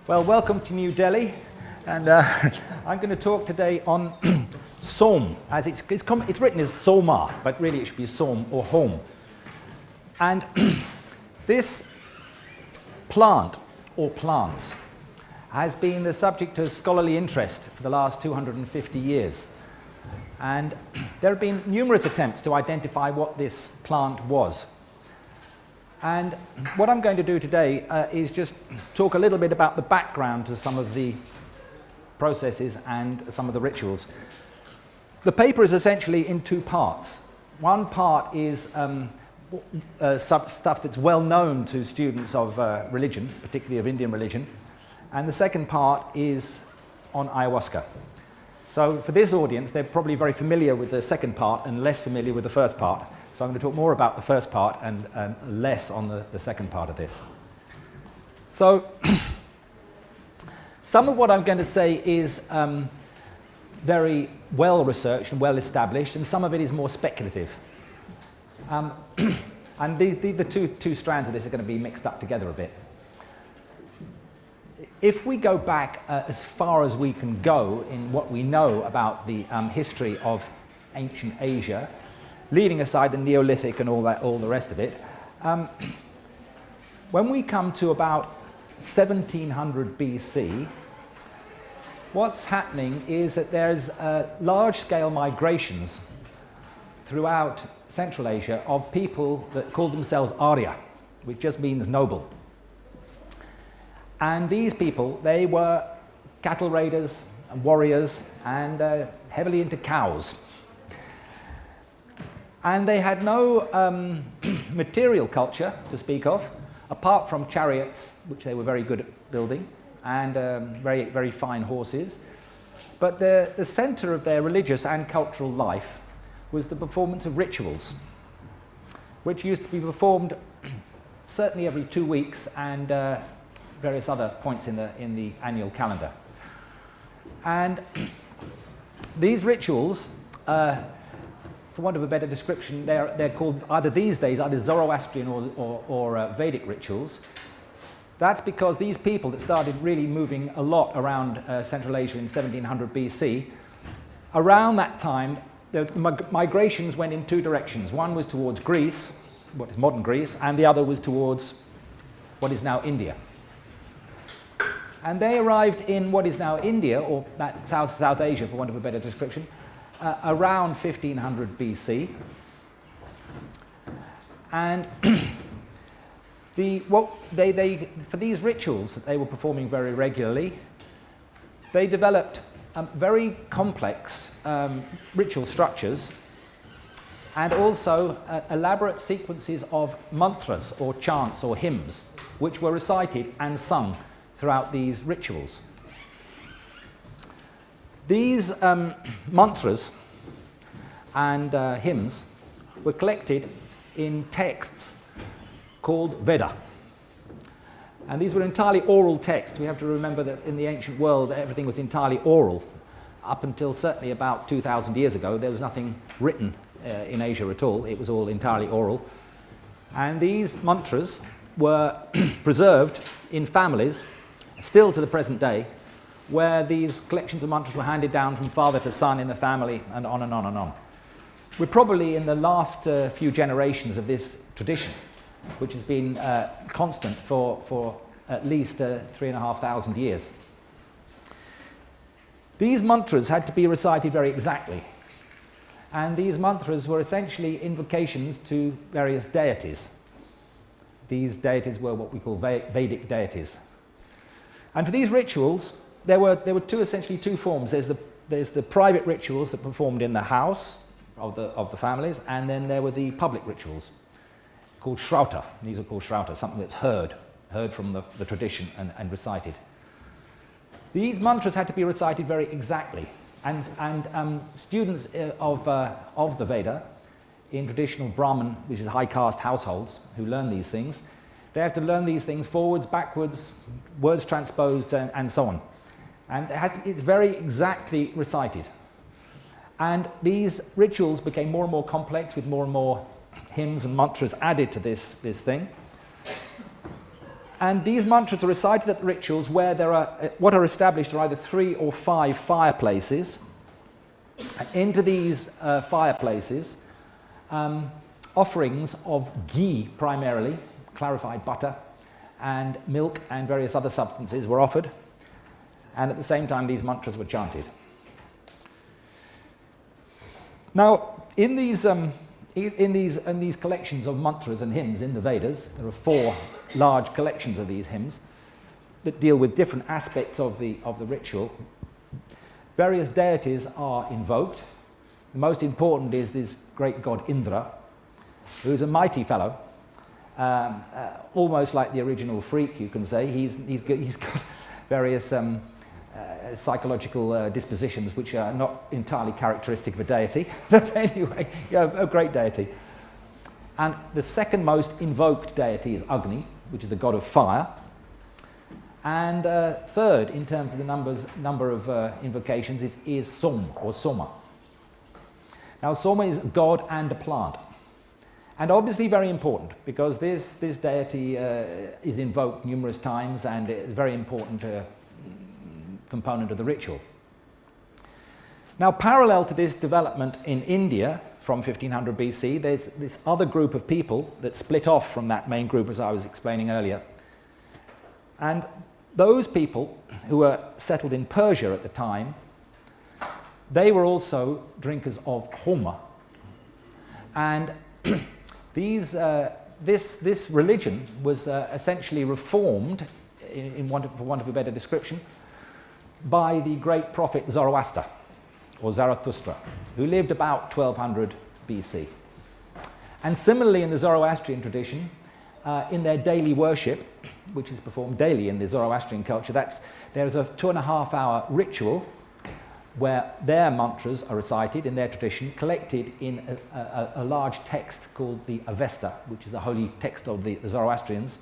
Well, welcome to New Delhi, and I'm going to talk today on Som, as it's written as Soma, but really it should be Som or home. And this plant, or plants, has been the subject of scholarly interest for the last 250 years. And there have been numerous attempts to identify what this plant was. And what I'm going to do today is just talk a little bit about the background to some of the processes and some of the rituals. The paper is essentially in two parts. One part is stuff that's well known to students of religion, particularly of Indian religion, and the second part is on ayahuasca. So for this audience, they're probably very familiar with the second part and less familiar with the first part. So I'm going to talk more about the first part and less on the second part of this. So some of what I'm going to say is very well researched and well established, and some of it is more speculative. And the two strands of this are going to be mixed up together a bit. If we go back as far as we can go in what we know about the history of ancient Asia, leaving aside the Neolithic and all the rest of it, when we come to about 1700 BC, what's happening is that there's large-scale migrations throughout Central Asia of people that call themselves Arya, which just means noble. And these people, they were cattle raiders and warriors and heavily into cows. And they had no material culture to speak of, apart from chariots, which they were very good at building, and very, very fine horses. But the center of their religious and cultural life was the performance of rituals, which used to be performed certainly every 2 weeks and various other points in the annual calendar. And these rituals, for want of a better description, they're called either these days either Zoroastrian or Vedic rituals. That's because these people that started really moving a lot around Central Asia in 1700 BC, around that time, the migrations went in two directions. One was towards Greece, what is modern Greece, and the other was towards what is now India. And they arrived in what is now India, or South Asia, for want of a better description, around 1500 BC. And for these rituals that they were performing very regularly, they developed very complex ritual structures and also elaborate sequences of mantras or chants or hymns, which were recited and sung throughout these rituals. These mantras and hymns were collected in texts called Veda. And these were entirely oral texts. We have to remember that in the ancient world, everything was entirely oral. Up until certainly about 2,000 years ago, there was nothing written in Asia at all. It was all entirely oral. And these mantras were preserved in families, still to the present day, where these collections of mantras were handed down from father to son in the family, and on and on and on. We're probably in the last few generations of this tradition, which has been constant for at least 3,500 years. These mantras had to be recited very exactly, and these mantras were essentially invocations to various deities. These deities were what we call Vedic deities. And for these rituals, there were essentially two forms. There's the private rituals that performed in the house of the families, and then there were the public rituals called Shrauta. These are called Shrauta, something that's heard from the tradition and recited. These mantras had to be recited very exactly, and students of the Veda in traditional Brahmin, which is high caste households, who learn these things, they have to learn these things forwards, backwards, words transposed, and so on. And it's very exactly recited. And these rituals became more and more complex with more and more hymns and mantras added to this thing. And these mantras are recited at the rituals where there are, what are established are either 3 or 5 fireplaces. And into these fireplaces, offerings of ghee primarily, clarified butter, and milk and various other substances were offered. And at the same time, these mantras were chanted. Now, in these collections of mantras and hymns in the Vedas, there are 4 large collections of these hymns that deal with different aspects of the ritual. Various deities are invoked. The most important is this great god Indra, who is a mighty fellow, almost like the original freak, you can say. He's got various psychological dispositions which are not entirely characteristic of a deity, but anyway, a great deity. And the second most invoked deity is Agni, which is the god of fire. And third, in terms of the number of invocations, is Som, or Soma. Now, Soma is a god and a plant. And obviously very important, because this deity is invoked numerous times and is a very important component of the ritual. Now, parallel to this development in India from 1500 BC, there's this other group of people that split off from that main group, as I was explaining earlier. And those people who were settled in Persia at the time, they were also drinkers of homa. And this religion was essentially reformed, for want of a better description, by the great prophet Zoroaster, or Zarathustra, who lived about 1200 BC. And similarly in the Zoroastrian tradition, in their daily worship, which is performed daily in the Zoroastrian culture, there's a 2.5-hour ritual where their mantras are recited in their tradition, collected in a large text called the Avesta, which is the holy text of the Zoroastrians.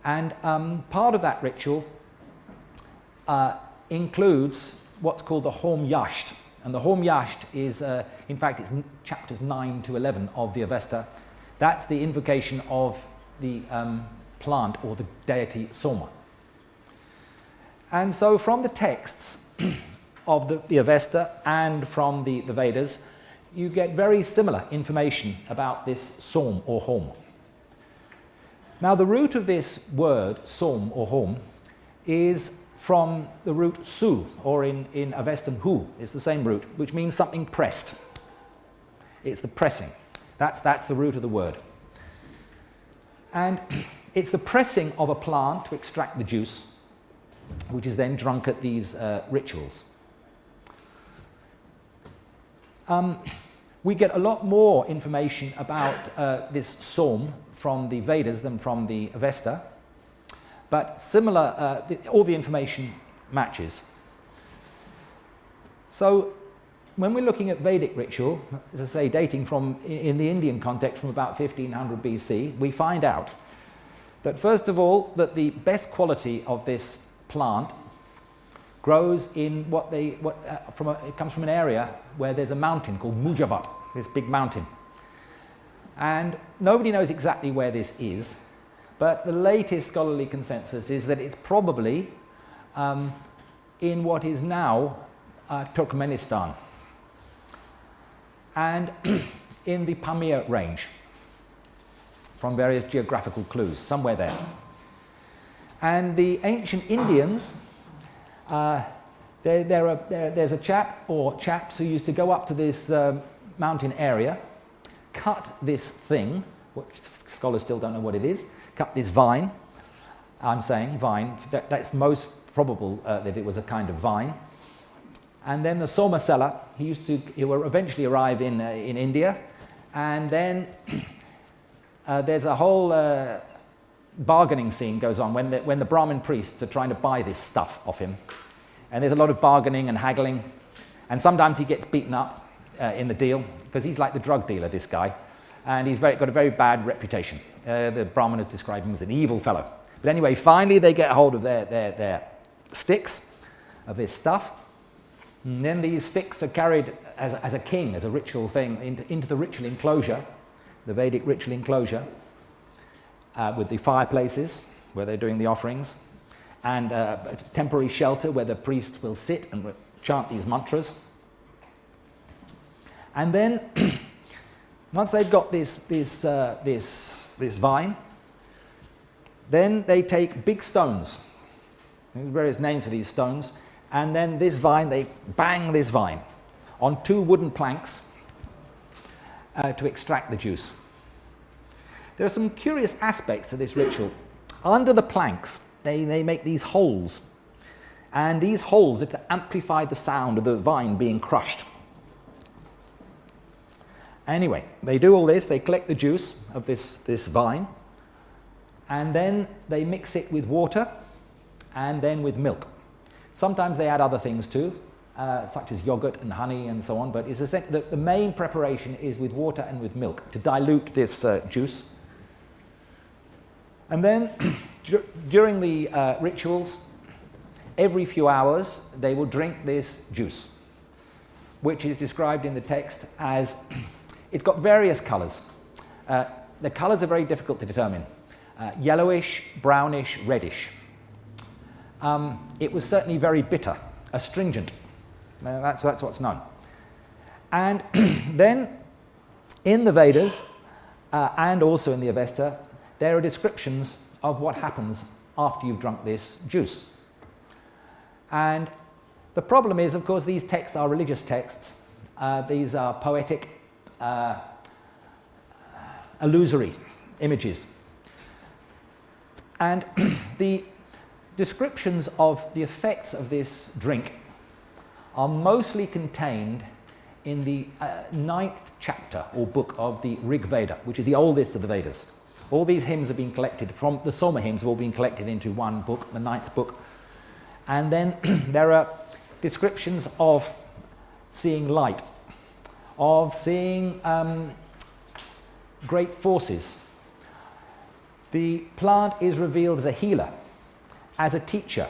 And part of that ritual includes what's called the Hom Yasht. And the Hom Yasht is, in fact, it's chapters 9 to 11 of the Avesta. That's the invocation of the plant or the deity Soma. And so from the texts of the Avesta and from the Vedas, you get very similar information about this Som or Hom. Now, the root of this word, Som or Hom, is from the root su, or in Avestan hu, is the same root, which means something pressed. It's the pressing. That's the root of the word. And it's the pressing of a plant to extract the juice, which is then drunk at these rituals. We get a lot more information about this Som from the Vedas than from the Avesta, but similar, all the information matches. So when we're looking at Vedic ritual, as I say, dating from, in the Indian context, from about 1500 BC, we find out that first of all, that the best quality of this plant grows in it comes from an area where there's a mountain called Mujavat, this big mountain. And nobody knows exactly where this is, but the latest scholarly consensus is that it's probably in what is now Turkmenistan and in the Pamir range, from various geographical clues, somewhere there. And the ancient Indians, there's a chap or chaps who used to go up to this mountain area, cut this thing, which scholars still don't know what it is, cut this vine. I'm saying vine, that's most probable that it was a kind of vine. And then the Soma seller, he will eventually arrive in India, and then there's a whole bargaining scene goes on when the Brahmin priests are trying to buy this stuff off him. And there's a lot of bargaining and haggling, and sometimes he gets beaten up in the deal, because he's like the drug dealer, this guy, and he's got a very bad reputation. The Brahmanas describe him as an evil fellow. But anyway, finally they get hold of their sticks of this stuff, and then these sticks are carried as a king, as a ritual thing, into the ritual enclosure, the Vedic ritual enclosure, with the fireplaces, where they're doing the offerings, and a temporary shelter where the priest will sit and chant these mantras. And then, once they've got this vine, then they take big stones. There's various names for these stones. And then this vine, they bang this vine on 2 wooden planks to extract the juice. There are some curious aspects to this ritual. Under the planks, they make these holes. And these holes are to amplify the sound of the vine being crushed. Anyway, they do all this. They collect the juice of this vine. And then they mix it with water and then with milk. Sometimes they add other things too, such as yogurt and honey and so on, but it's the main preparation is with water and with milk to dilute this juice. And then during the rituals, every few hours they will drink this juice, which is described in the text as, it's got various colours. The colours are very difficult to determine. Yellowish, brownish, reddish. It was certainly very bitter, astringent. That's what's known. And then in the Vedas and also in the Avesta, there are descriptions of what happens after you've drunk this juice. And the problem is, of course, these texts are religious texts. These are poetic, illusory images. And the descriptions of the effects of this drink are mostly contained in the 9th chapter or book of the Rig Veda, which is the oldest of the Vedas. All these hymns have been collected from the Soma hymns, have all been collected into one book, the 9th book. And then there are descriptions of seeing light, of seeing great forces. The plant is revealed as a healer, as a teacher,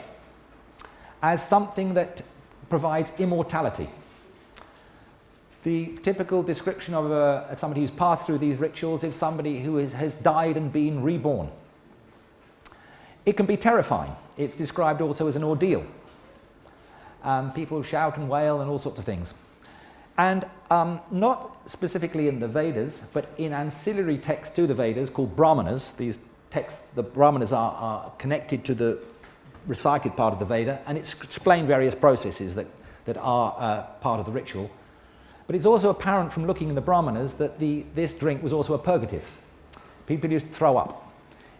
as something that provides immortality. The typical description of somebody who's passed through these rituals is somebody who has died and been reborn. It can be terrifying. It's described also as an ordeal. People shout and wail and all sorts of things. And not specifically in the Vedas, but in ancillary texts to the Vedas called Brahmanas. These texts, the Brahmanas are connected to the recited part of the Veda, and it's explained various processes that are part of the ritual. But it's also apparent from looking in the Brahmanas that this drink was also a purgative. People used to throw up.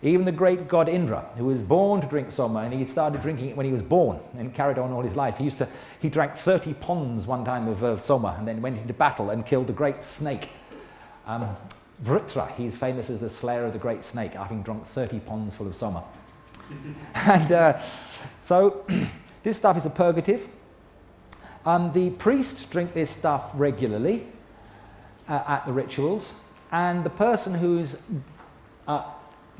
Even the great god Indra, who was born to drink Soma, and he started drinking it when he was born and carried on all his life. He drank 30 ponds one time of Soma and then went into battle and killed the great snake. Vritra, he's famous as the slayer of the great snake, having drunk 30 ponds full of Soma. And so this stuff is a purgative. The priests drink this stuff regularly at the rituals, and the person who's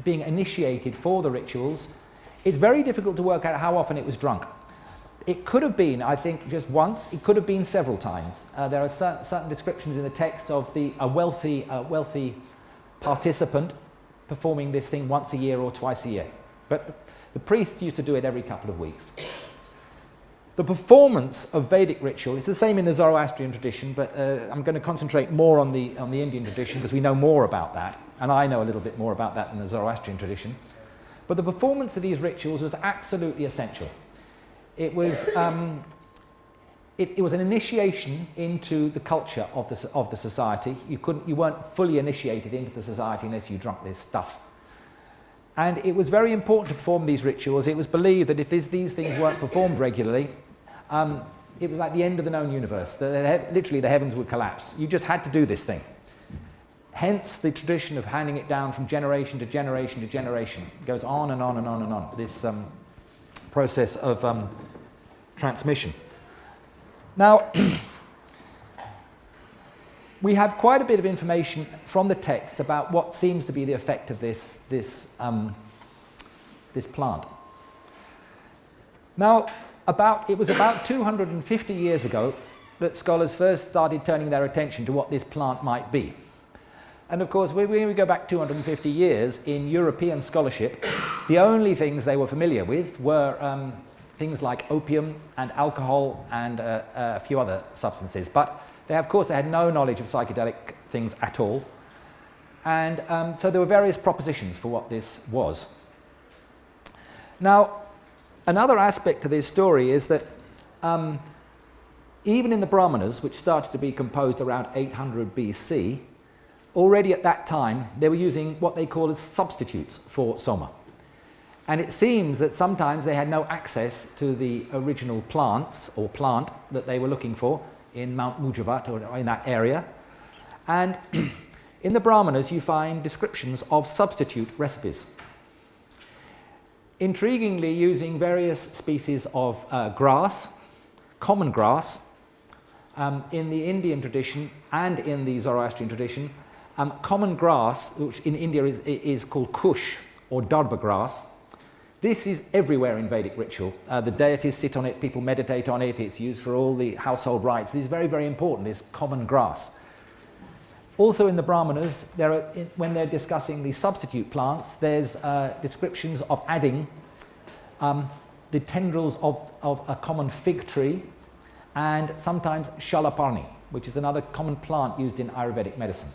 being initiated for the rituals, it's very difficult to work out how often it was drunk. It could have been, I think, just once. It could have been several times. There are certain descriptions in the text of a wealthy participant performing this thing once a year or twice a year. But the priests used to do it every couple of weeks. The performance of Vedic ritual is the same in the Zoroastrian tradition, but I'm going to concentrate more on the Indian tradition because we know more about that, and I know a little bit more about that than the Zoroastrian tradition. But the performance of these rituals was absolutely essential. It was it was an initiation into the culture of the society. You weren't fully initiated into the society unless you drank this stuff. And it was very important to perform these rituals. It was believed that if these things weren't performed regularly, it was like the end of the known universe. Literally, the heavens would collapse. You just had to do this thing. Hence, the tradition of handing it down from generation to generation to generation. It goes on and on and on and on, this process of transmission. Now, we have quite a bit of information from the text about what seems to be the effect of this plant. Now, it was about 250 years ago that scholars first started turning their attention to what this plant might be. And of course, when we go back 250 years in European scholarship, The only things they were familiar with were things like opium and alcohol and a few other substances. But of course, they had no knowledge of psychedelic things at all. And so there were various propositions for what this was. Now, another aspect to this story is that even in the Brahmanas, which started to be composed around 800 BC, already at that time, they were using what they call as substitutes for Soma. And it seems that sometimes they had no access to the original plants or plant that they were looking for in Mount Mujavat or in that area. And in the Brahmanas, you find descriptions of substitute recipes. Intriguingly, using various species of grass, common grass, in the Indian tradition and in the Zoroastrian tradition, common grass, which in India is called kush or darba grass. This is everywhere in Vedic ritual. The deities sit on it, people meditate on it, it's used for all the household rites. This is very, very important, this common grass. Also in the Brahmanas, when they're discussing the substitute plants, there's descriptions of adding the tendrils of a common fig tree and sometimes shalaparni, which is another common plant used in Ayurvedic medicine.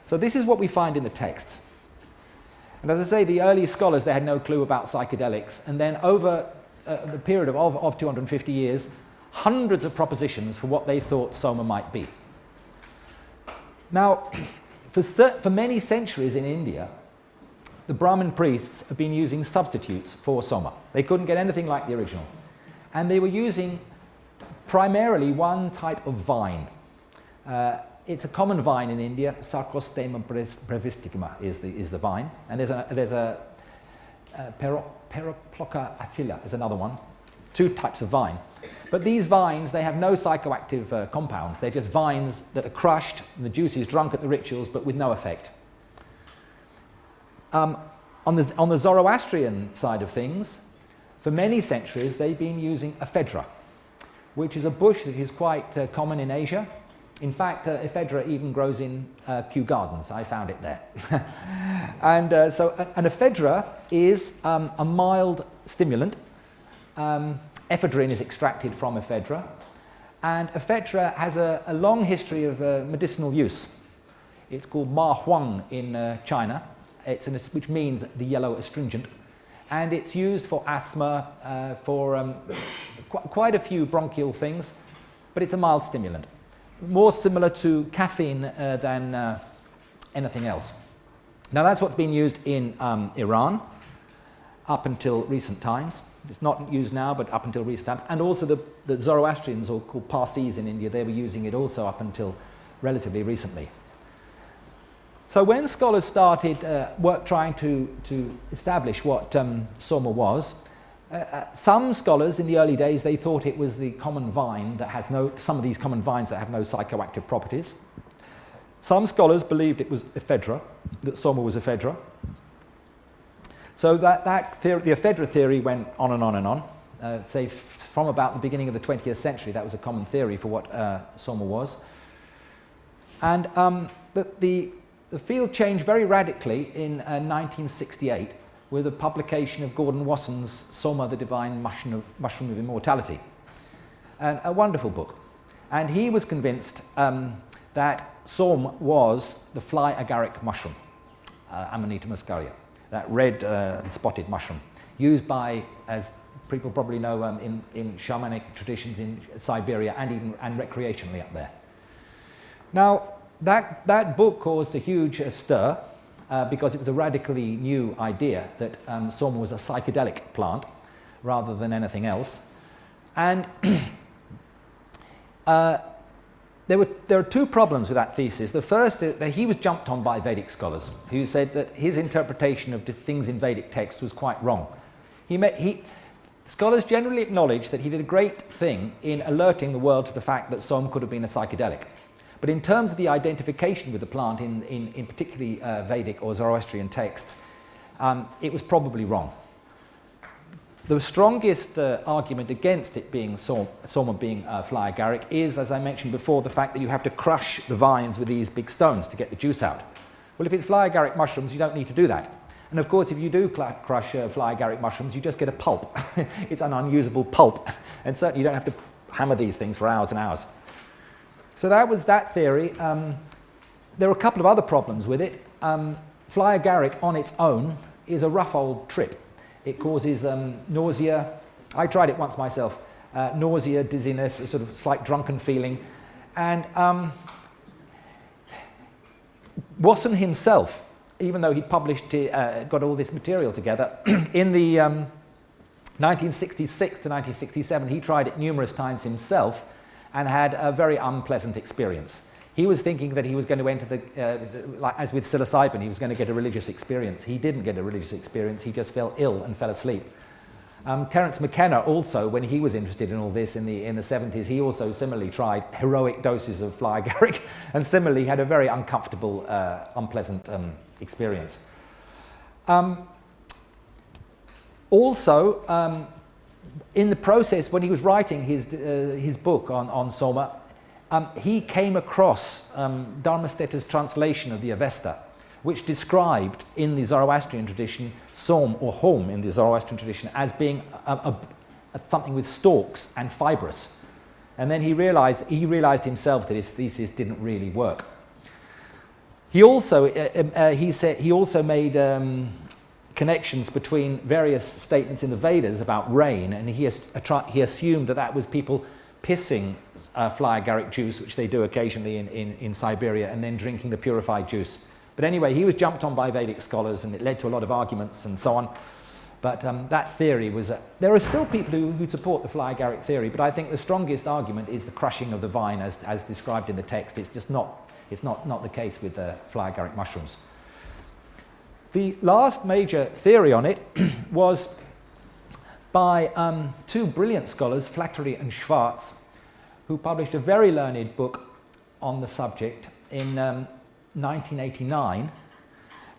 So this is what we find in the texts. And as I say, the early scholars, they had no clue about psychedelics. And then over the period of 250 years, hundreds of propositions for what they thought Soma might be. Now, for many centuries in India, the Brahmin priests have been using substitutes for Soma. They couldn't get anything like the original. And they were using primarily one type of vine. It's a common vine in India. Sarcostema brevisticum is the vine. And there's a Peroploca aphylla is another one. Two types of vine. But these vines, they have no psychoactive compounds. They're just vines that are crushed, and the juice is drunk at the rituals, but with no effect. On the Zoroastrian side of things, for many centuries, they've been using ephedra, which is a bush that is quite common in Asia. In fact, ephedra even grows in Kew Gardens. I found it there. And so an ephedra is a mild stimulant. Ephedrine is extracted from ephedra. And ephedra has a long history of medicinal use. It's called ma huang in China, which means the yellow astringent. And it's used for asthma, for quite a few bronchial things, but it's a mild stimulant. More similar to caffeine than anything else. Now that's what's been used in Iran up until recent times. It's not used now, but up until recent times. And also the Zoroastrians, or called Parsis in India, they were using it also up until relatively recently. So when scholars started work trying to establish what Soma was, some scholars in the early days, they thought it was the common vine that has some of these common vines that have no psychoactive properties. Some scholars believed it was ephedra, that Soma was ephedra. So that theory, the ephedra theory went on and on and on. Say from about the beginning of the 20th century, that was a common theory for what Soma was. And the field changed very radically in 1968 with the publication of Gordon Wasson's Soma, the Divine Mushroom of Immortality. A wonderful book. And he was convinced that Soma was the fly agaric mushroom, Amanita muscaria, that red and spotted mushroom, used by, as people probably know, in shamanic traditions in Siberia and recreationally up there. Now, that book caused a huge stir because it was a radically new idea that Soma was a psychedelic plant rather than anything else. And there are two problems with that thesis. The first is that he was jumped on by Vedic scholars who said that his interpretation of the things in Vedic texts was quite wrong. Scholars generally acknowledge that he did a great thing in alerting the world to the fact that Soma could have been a psychedelic. But in terms of the identification with the plant in particularly Vedic or Zoroastrian texts, it was probably wrong. The strongest argument against it being Soma being fly agaric is, as I mentioned before, the fact that you have to crush the vines with these big stones to get the juice out. Well, if it's fly agaric mushrooms, you don't need to do that. And of course, if you do crush fly agaric mushrooms, you just get a pulp. It's an unusable pulp. And certainly you don't have to hammer these things for hours and hours. So that was that theory. There are a couple of other problems with it. Fly agaric on its own is a rough old trip. It causes nausea. I tried it once myself. Nausea, dizziness, a sort of slight drunken feeling. And Wasson himself, even though he'd published, got all this material together, in the 1966 to 1967, he tried it numerous times himself and had a very unpleasant experience. He was thinking that he was going to enter like as with psilocybin, he was going to get a religious experience. He didn't get a religious experience, he just fell ill and fell asleep. Terence Mckenna also, when he was interested in all this in the 70s, he also similarly tried heroic doses of fly agaric and similarly had a very uncomfortable, unpleasant experience. Also, in the process, when he was writing his book on Soma, he came across Dharmasteta's translation of the Avesta, which described in the Zoroastrian tradition Som or Hom in the Zoroastrian tradition as being something with stalks and fibrous. And then he realized himself that his thesis didn't really work. He also made connections between various statements in the Vedas about rain, and he assumed that was people pissing fly agaric juice, which they do occasionally in Siberia, and then drinking the purified juice. But anyway, he was jumped on by Vedic scholars, and it led to a lot of arguments and so on. But that theory was... there are still people who support the fly agaric theory, but I think the strongest argument is the crushing of the vine as described in the text. It's just not the case with the fly agaric mushrooms. The last major theory on it was by two brilliant scholars, Flattery and Schwartz, who published a very learned book on the subject in 1989,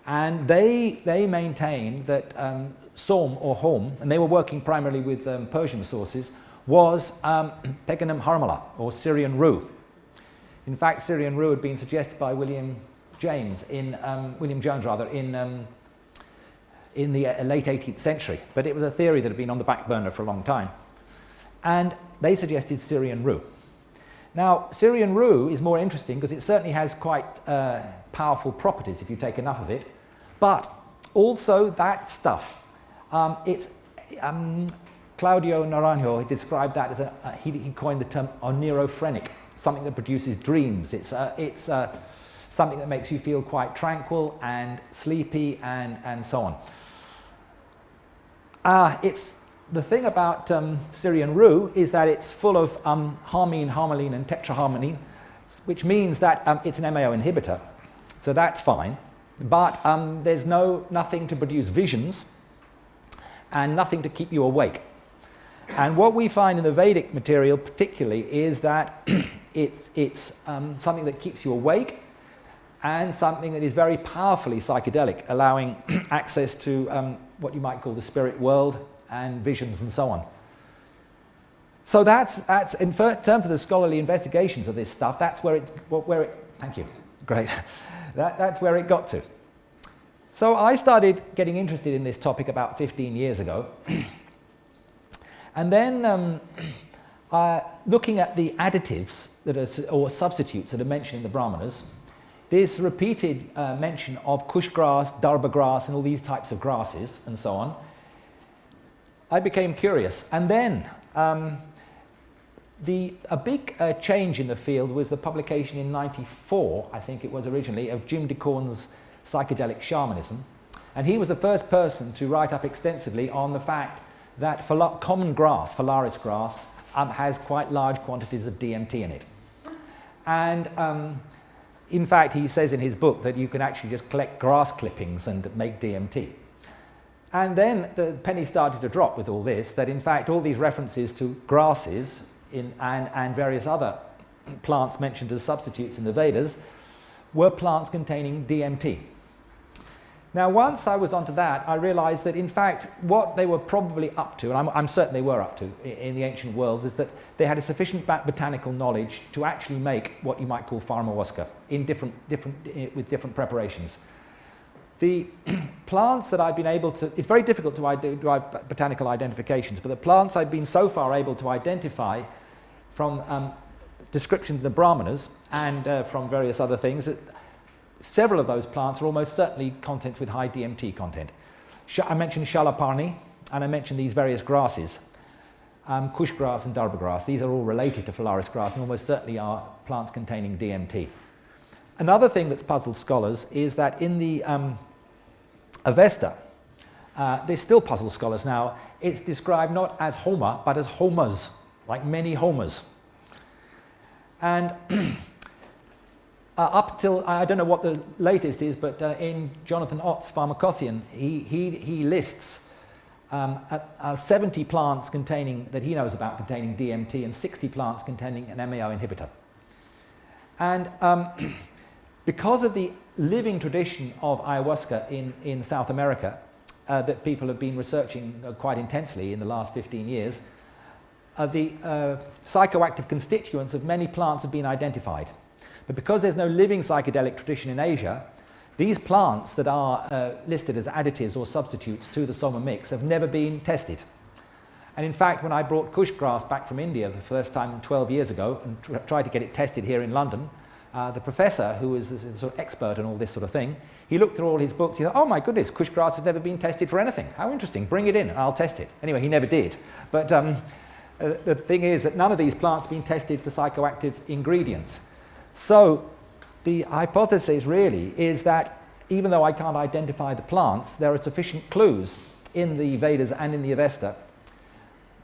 and they maintained that Som or Hom, and they were working primarily with Persian sources, was Peganum harmala, or Syrian rue. In fact, Syrian rue had been suggested by William Jones in the late 18th century, but it was a theory that had been on the back burner for a long time. And they suggested Syrian rue. Now, Syrian rue is more interesting because it certainly has quite powerful properties if you take enough of it, but also that stuff, Claudio Naranjo described that as he coined the term oneirophrenic, something that produces dreams. It's something that makes you feel quite tranquil and sleepy and so on. The thing about Syrian rue is that it's full of harmine, harmaline, and tetraharmaline, which means that it's an MAO inhibitor, so that's fine. But there's nothing to produce visions and nothing to keep you awake. And what we find in the Vedic material particularly is that it's something that keeps you awake and something that is very powerfully psychedelic, allowing access to what you might call the spirit world and visions and so on. So that's in terms of the scholarly investigations of this stuff, that's where it thank you, great, that's where it got to. So I started getting interested in this topic about 15 years ago, and then looking at the additives or substitutes that are mentioned in the Brahmanas, this repeated mention of kush grass, darba grass, and all these types of grasses and so on, I became curious. And then a big change in the field was the publication in '94, I think it was originally, of Jim DeCorn's Psychedelic Shamanism. And he was the first person to write up extensively on the fact that common grass, phalaris grass, has quite large quantities of DMT in it. And in fact, he says in his book that you can actually just collect grass clippings and make DMT. And then the penny started to drop with all this, that in fact all these references to grasses and various other plants mentioned as substitutes in the Vedas were plants containing DMT. Now, once I was onto that, I realized that in fact what they were probably up to, and I'm certain they were up to in the ancient world, was that they had a sufficient botanical knowledge to actually make what you might call pharmahuasca with different preparations. plants that I've been able to, it's very difficult to do botanical identifications, but the plants I've been so far able to identify from descriptions of the Brahmanas and from various other things, several of those plants are almost certainly contents with high DMT content. I mentioned Shalaparni, and I mentioned these various grasses, Kush grass and Darba grass. These are all related to Phalaris grass and almost certainly are plants containing DMT. Another thing that's puzzled scholars is that in the Avesta, they still puzzle scholars now. It's described not as Homa, but as homas, like many homas. And up till, I don't know what the latest is, but in Jonathan Ott's Pharmacotheon, he lists 70 plants containing, that he knows about, containing DMT, and 60 plants containing an MAO inhibitor. And because of the living tradition of ayahuasca in South America that people have been researching quite intensely in the last 15 years, the psychoactive constituents of many plants have been identified. But because there's no living psychedelic tradition in Asia, these plants that are listed as additives or substitutes to the Soma mix have never been tested. And in fact, when I brought Kush grass back from India the first time 12 years ago and tried to get it tested here in London, the professor, who is a sort of expert on all this sort of thing, he looked through all his books. He thought, oh my goodness, Kush grass has never been tested for anything. How interesting, bring it in and I'll test it. Anyway, he never did. But the thing is that none of these plants have been tested for psychoactive ingredients. So the hypothesis really is that even though I can't identify the plants, there are sufficient clues in the Vedas and in the Avesta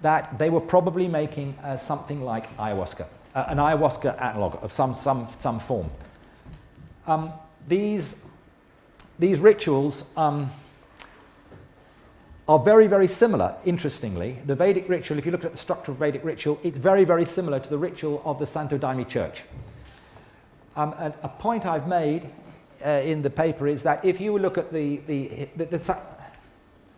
that they were probably making something like ayahuasca, an ayahuasca analog of some form. These rituals are very, very similar, interestingly. The Vedic ritual, if you look at the structure of Vedic ritual, it's very, very similar to the ritual of the Santo Daime Church. A point I've made in the paper is that if you look at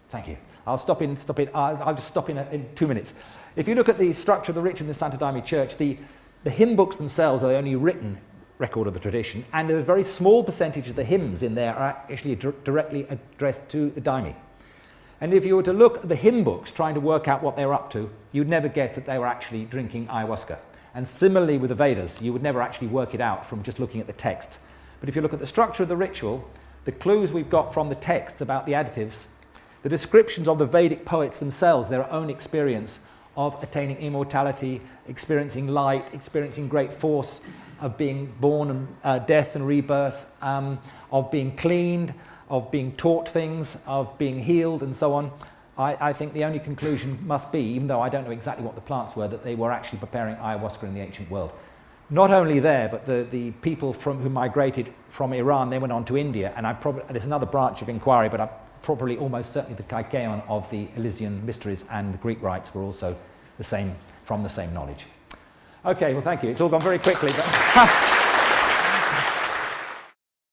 thank you. I'll just stop in 2 minutes. If you look at the structure of the ritual in the Santo Daime Church, the hymn books themselves are the only written record of the tradition, and a very small percentage of the hymns in there are actually directly addressed to the Daime. And if you were to look at the hymn books trying to work out what they were up to, you'd never guess that they were actually drinking ayahuasca. And similarly with the Vedas, you would never actually work it out from just looking at the text. But if you look at the structure of the ritual, the clues we've got from the texts about the additives, the descriptions of the Vedic poets themselves, their own experience of attaining immortality, experiencing light, experiencing great force, of being born and death and rebirth, of being cleaned, of being taught things, of being healed, and so on. I think the only conclusion must be, even though I don't know exactly what the plants were, that they were actually preparing ayahuasca in the ancient world. Not only there, but the people who migrated from Iran, they went on to India, and there's another branch of inquiry, but probably almost certainly the Kaikeion of the Elysian mysteries and the Greek rites were also from the same knowledge. Okay, well thank you. It's all gone very quickly, but